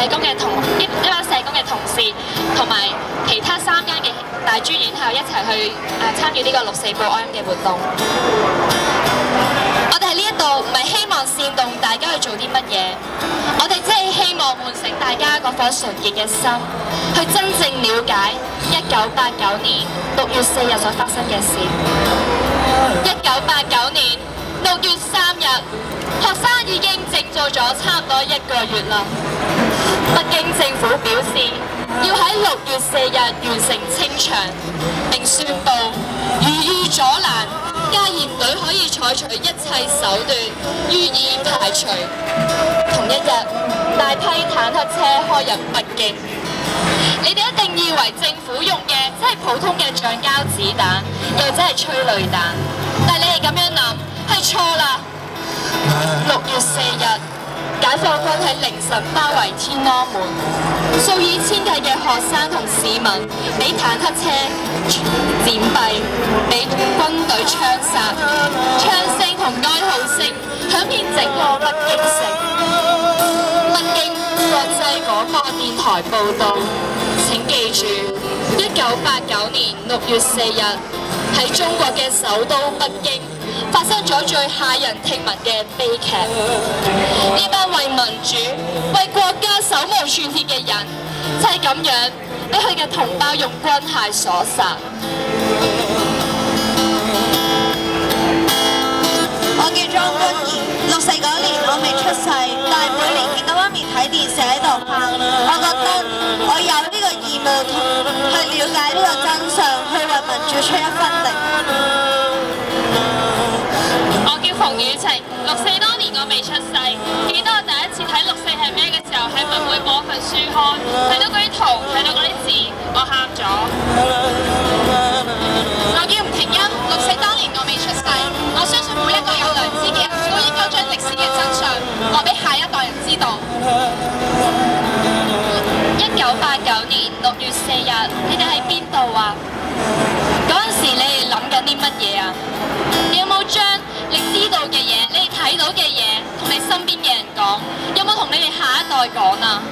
工嘅一班社工嘅同事，同埋其他3間嘅大專院校一齊去參與呢個6·4報哀嘅活動。我哋喺呢一度唔係希望煽動大家去做啲乜嘢，我哋只係希望喚醒大家嗰顆純潔嘅心，去真正了解1989年6月4日所發生嘅事。1989年6月3日，學生已經靜坐咗差唔多1個月啦。北京政府表示要喺6月4日完成清場，並宣布如遇阻攔，戒嚴隊可以採取一切手段予以排除。同一日，大批坦克車開入北京。你哋一定以為政府用嘅只係普通嘅橡膠子彈，又或者係催淚彈，但係你哋咁樣諗係錯啦。6月4日，解放軍喺凌晨包圍天安門，數以千計嘅學生同市民俾坦克車閃蔽，俾軍隊槍殺，槍聲同哀號聲響遍整個北京城。北京國際廣播電台報導，請記住，1989年6月4日喺中國嘅首都北京發生咗最駭人聽聞嘅悲劇。呢班為民主、為國家手無寸鐵嘅人，就係咁樣俾佢嘅同胞用軍械所殺。我叫莊君怡，6·4嗰年我未出世，但係每年見到媽咪睇電視喺度喊，我覺得我有呢個義務去了解呢個真相，去為民主出一分力。我叫馮雨晴，6·4當年我未出世，記得我第一次睇6·4係咩嘅時候，喺文匯報份書刊睇到嗰啲圖，睇到嗰啲字，我喊咗。我叫吳婷欣，6·4當年我未出世，我相信每一個有良知嘅人都應該將歷史嘅真相話俾下一代人知道。1989年6月4日，你哋喺邊度啊？嗰陣時你哋諗緊啲乜嘢啊？你有冇將你知道嘅嘢、你哋睇到嘅嘢同你身邊嘅人講？有冇同你哋下一代講啊？